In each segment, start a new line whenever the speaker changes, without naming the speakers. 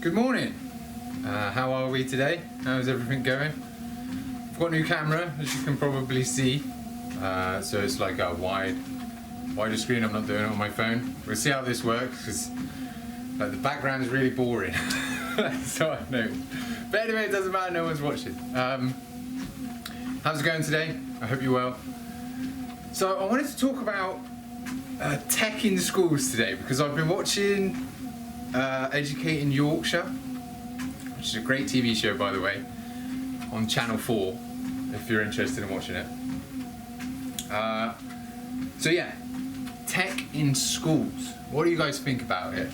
Good morning. How are we today? How's everything going? I've got a new camera, as you can probably see. So it's like a wider screen. I'm not doing it on my phone. We'll see how this works because the background is really boring. So I know. But anyway, it doesn't matter. No one's watching. How's it going today? I hope you're well. So I wanted to talk about tech in schools today because I've been watching Educating Yorkshire, which is a great TV show, by the way, on Channel 4 if you're interested in watching it. So yeah, tech in schools. What do you guys think about it?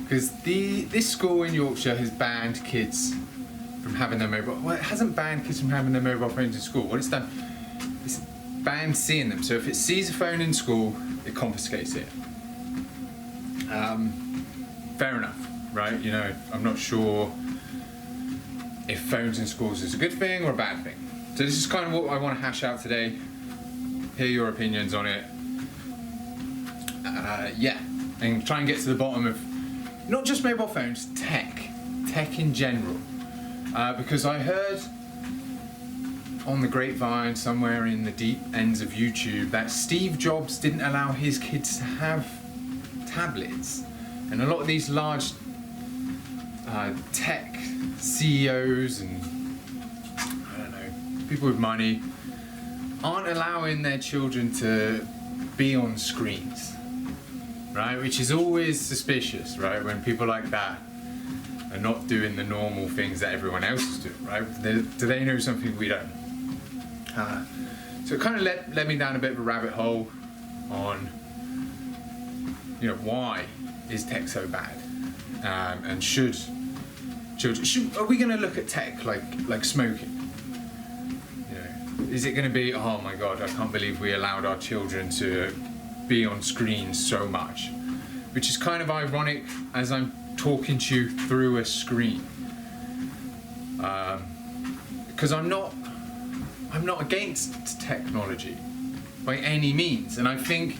Because this school in Yorkshire has banned kids from having their mobile. Well, it hasn't banned kids from having their mobile phones in school. What it's done, it's banned seeing them. So if it sees a phone in school, it confiscates it. Fair enough, right? You know, I'm not sure if phones in schools is a good thing or a bad thing. So this is kind of what I want to hash out today. Hear your opinions on it. Yeah, and try and get to the bottom of not just mobile phones, tech in general. Because I heard on the grapevine somewhere in the deep ends of YouTube that Steve Jobs didn't allow his kids to have tablets. And a lot of these large tech CEOs and, I don't know, people with money aren't allowing their children to be on screens, right? Which is always suspicious, right? When people like that are not doing the normal things that everyone else is doing, right? Do they know something we don't? So it kind of led me down a bit of a rabbit hole on, you know, why is tech so bad? And should children, are we going to look at tech like smoking? You know, is it going to be, oh my God, I can't believe we allowed our children to be on screens so much? Which is kind of ironic as I'm talking to you through a screen. Because I'm not against technology by any means, and I think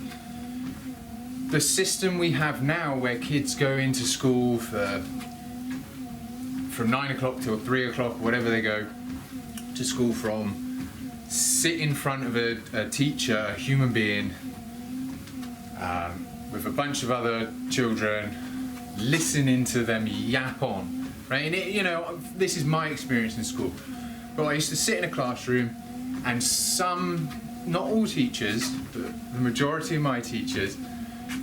the system we have now where kids go into school from 9 o'clock till 3 o'clock, whatever they go to school from, sit in front of a teacher, a human being, with a bunch of other children, listening to them yap on, right? And it, you know, this is my experience in school. But I used to sit in a classroom and not all teachers, but the majority of my teachers,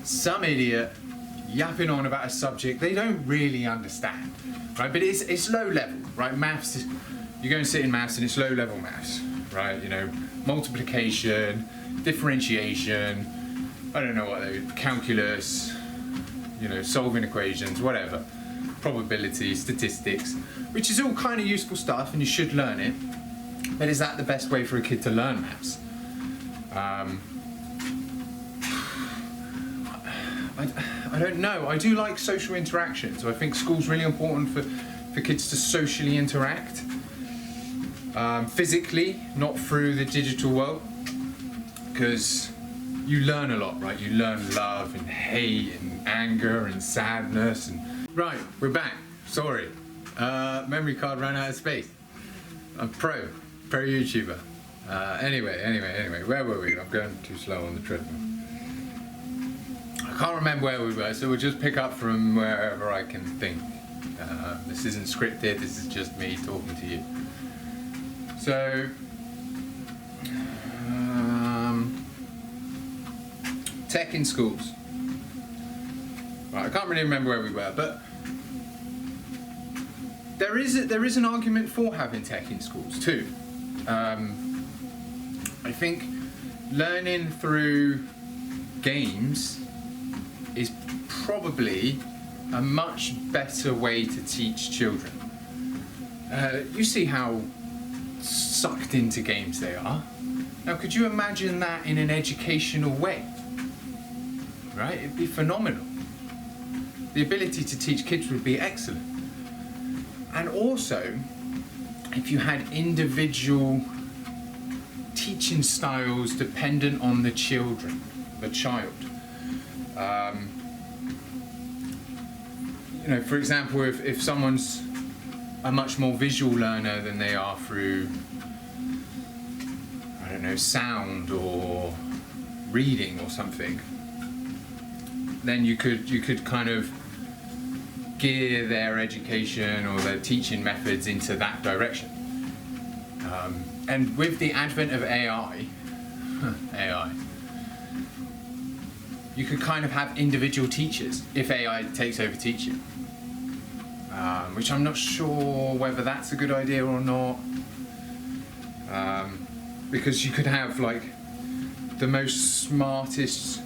some idiot yapping on about a subject they don't really understand, right? But it's low level, right? Maths, you go and sit in maths and it's low level maths, right? You know, multiplication, differentiation, I don't know what they, calculus, you know, solving equations, whatever, probability, statistics, which is all kind of useful stuff and you should learn it. But is that the best way for a kid to learn maths? I don't know. I do like social interaction, so I think school's really important for kids to socially interact. Physically, not through the digital world, because you learn a lot, right? You learn love and hate and anger and sadness. Right, we're back. Sorry. Memory card ran out of space. I'm pro YouTuber. Anyway, where were we? I'm going too slow on the treadmill. I can't remember where we were, so we'll just pick up from wherever I can think. This isn't scripted, this is just me talking to you. So, tech in schools. Right, I can't really remember where we were, but there is an argument for having tech in schools too. I think learning through games is probably a much better way to teach children. You see how sucked into games they are. Now, could you imagine that in an educational way? Right? It'd be phenomenal. The ability to teach kids would be excellent. And also, if you had individual teaching styles dependent on the child. you know, for example, if someone's a much more visual learner than they are through, I don't know, sound or reading or something, then you could kind of gear their education or their teaching methods into that direction. And with the advent of AI, you could kind of have individual teachers if AI takes over teaching, which I'm not sure whether that's a good idea or not, because you could have like the most smartest,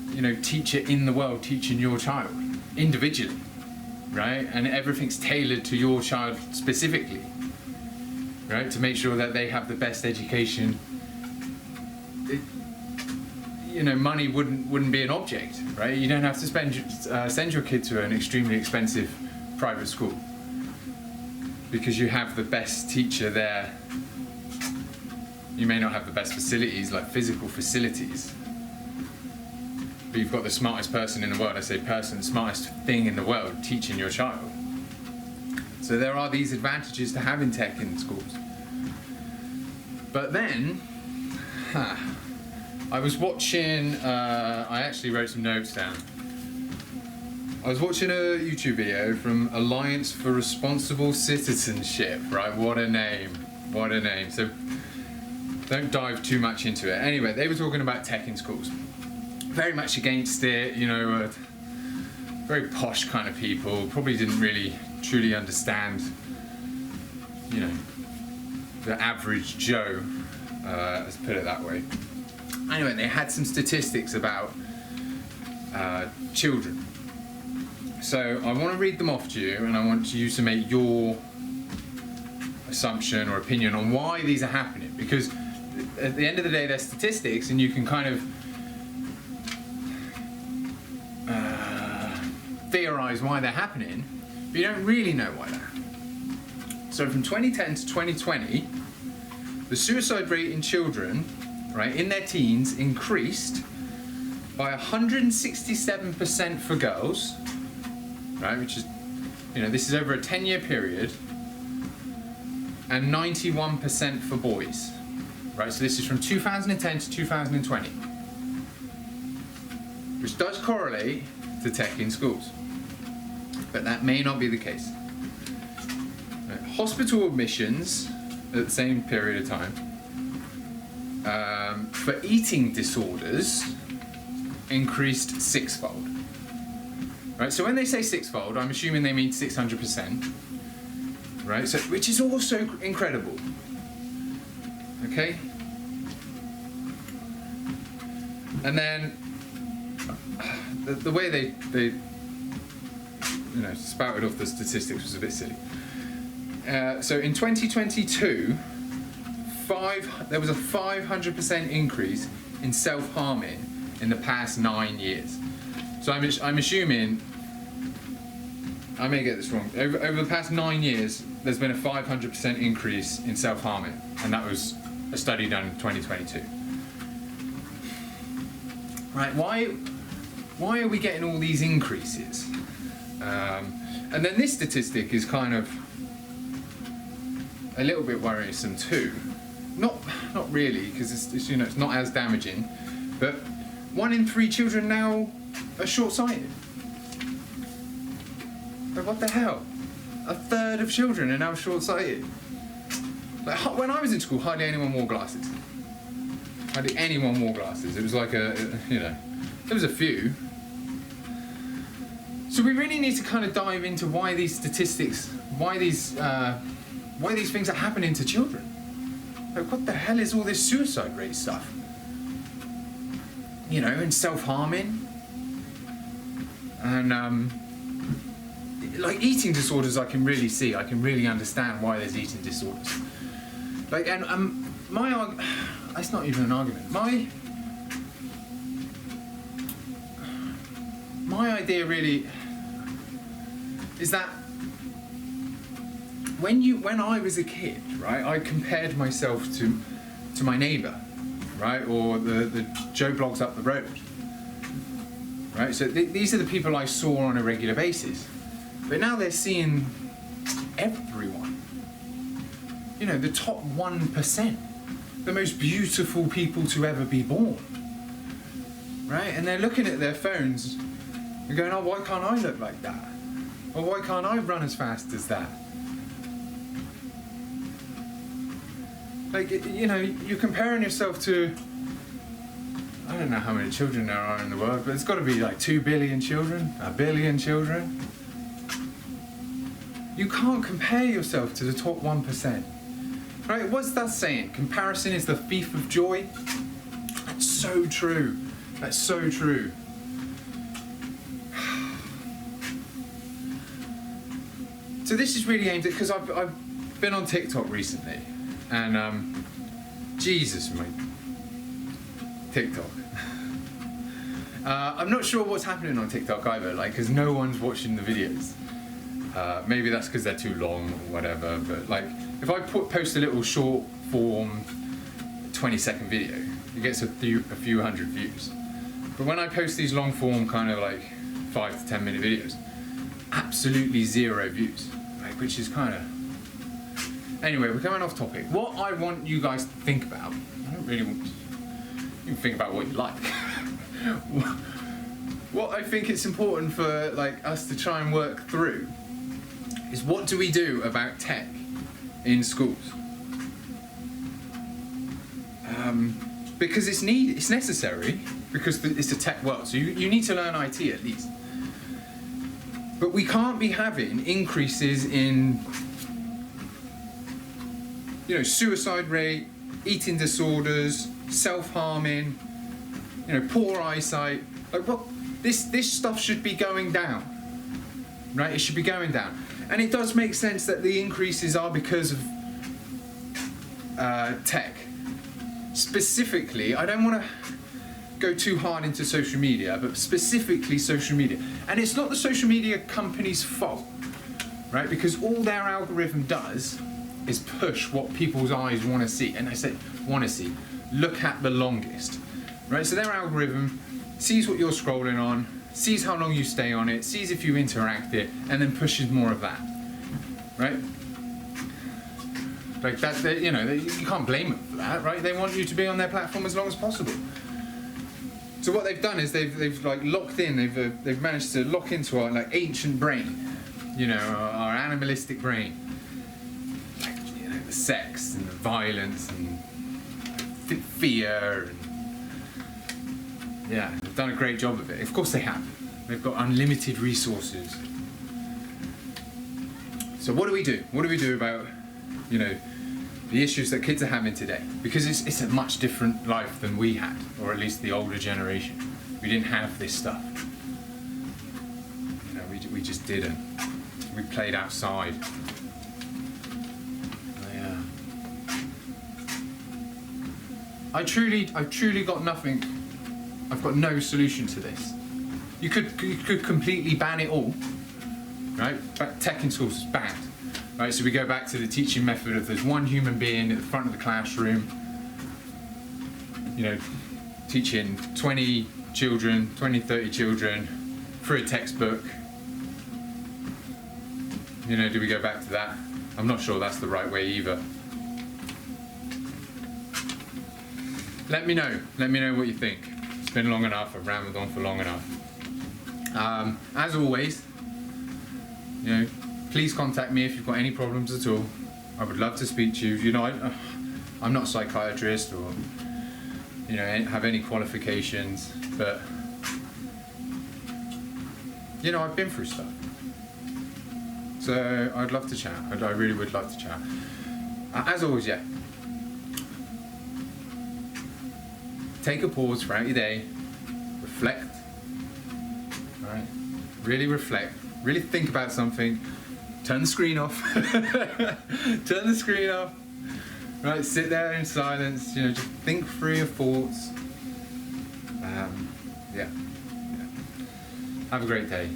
you know, teacher in the world teaching your child individually, right? And everything's tailored to your child specifically, right? To make sure that they have the best education. You know, money wouldn't be an object, right? You don't have to send your kid to an extremely expensive private school because you have the best teacher there. You may not have the best facilities, like physical facilities, but you've got the smartest person in the world. I say person, smartest thing in the world teaching your child. So there are these advantages to having tech in schools. But then, I was watching, I actually wrote some notes down. I was watching a YouTube video from Alliance for Responsible Citizenship, right? What a name, what a name. So don't dive too much into it. Anyway, they were talking about tech in schools. Very much against it, you know, very posh kind of people, probably didn't really truly understand, you know, the average Joe, let's put it that way. Anyway, they had some statistics about children. So I want to read them off to you, and I want you to make your assumption or opinion on why these are happening. Because at the end of the day, they're statistics, and you can kind of theorize why they're happening, but you don't really know why they're happening. So from 2010 to 2020, the suicide rate in children, right, in their teens increased by 167% for girls, right, which is, you know, this is over a 10-year period, and 91% for boys, right, so this is from 2010 to 2020, which does correlate to tech in schools, but that may not be the case. Right. Hospital admissions at the same period of time for eating disorders increased sixfold. Right, so when they say sixfold, I'm assuming they mean 600%. Right, so which is also incredible. Okay, and then the way they you know spouted off the statistics was a bit silly. So in 2022, there was a 500% increase in self-harming in the past 9 years. So I'm assuming, I may get this wrong, over the past 9 years, there's been a 500% increase in self-harming, and that was a study done in 2022. Right, why are we getting all these increases? And then this statistic is kind of a little bit worrisome too. Not really, because it's you know it's not as damaging, but 1 in 3 children now are short-sighted. Like, what the hell? A third of children are now short-sighted. Like, when I was in school, hardly anyone wore glasses. Hardly anyone wore glasses. It was like you know, there was a few. So we really need to kind of dive into why these statistics, why these things are happening to children. Like, what the hell is all this suicide rate stuff? You know, and self-harming, and like eating disorders. I can really see. I can really understand why there's eating disorders. Like, and it's not even an argument. My idea really is that when I was a kid, right, I compared myself to my neighbour, right, or the Joe Bloggs up the road. right? So these are the people I saw on a regular basis. But now they're seeing everyone. You know, the top 1%. The most beautiful people to ever be born. Right? And they're looking at their phones and going, oh, why can't I look like that? Or why can't I run as fast as that? Like, you know, you're comparing yourself to, I don't know how many children there are in the world, but it's got to be like 2 billion children, 1 billion children. You can't compare yourself to the top 1%. Right? What's that saying? Comparison is the thief of joy. That's so true. That's so true. So this is really aimed at, because I've been on TikTok recently, and Jesus, mate, TikTok. I'm not sure what's happening on TikTok either, like, because no one's watching the videos. Maybe that's because they're too long or whatever, but like, if I post a little short form 20-second video, it gets a few hundred views. But when I post these long form kind of like 5 to 10 minute videos, absolutely 0 views, like, which is kind of... Anyway, we're coming off topic. What I want you guys to think about, I don't really want... You can think about what you like. What I think it's important for like us to try and work through is, what do we do about tech in schools? Because it's necessary, because it's a tech world, so you need to learn IT at least. But we can't be having increases in, you know, suicide rate, eating disorders, self-harming, you know, poor eyesight. Like, what? This stuff should be going down, right? It should be going down. And it does make sense that the increases are because of tech. Specifically, I don't want to go too hard into social media, but specifically social media. And it's not the social media company's fault, right? Because all their algorithm does is push what people's eyes want to see. And I say want to see. Look at the longest, right? So their algorithm sees what you're scrolling on, sees how long you stay on it, sees if you interact it, and then pushes more of that, right? Like that, you know, you can't blame them for that, right? They want you to be on their platform as long as possible. So what they've done is they've like locked in, they've managed to lock into our like ancient brain, you know, our animalistic brain, like, you know, the sex and the violence and fear, and yeah, they've done a great job of it. Of course they have. They've got unlimited resources. So what do we do? What do we do about, you know, the issues that kids are having today? Because it's a much different life than we had, or at least the older generation. We didn't have this stuff. You know, we just didn't. We played outside. Yeah. I've truly got nothing. I've got no solution to this. You could completely ban it all, right? But tech in schools is banned. Right, so we go back to the teaching method of there's one human being at the front of the classroom, you know, teaching 20 children, 20, 30 children through a textbook. You know, do we go back to that? I'm not sure that's the right way either. Let me know what you think. It's been long enough, I've rambled on for long enough. As always, you know, please contact me if you've got any problems at all. I would love to speak to you. You know, I'm not a psychiatrist or, you know, have any qualifications, but, you know, I've been through stuff. So I'd love to chat. I really would love to chat. As always, yeah. Take a pause throughout your day. Reflect. Right? Really reflect. Really think about something. Turn the screen off. Turn the screen off. Right, sit there in silence. You know, just think through your thoughts. Yeah. Have a great day.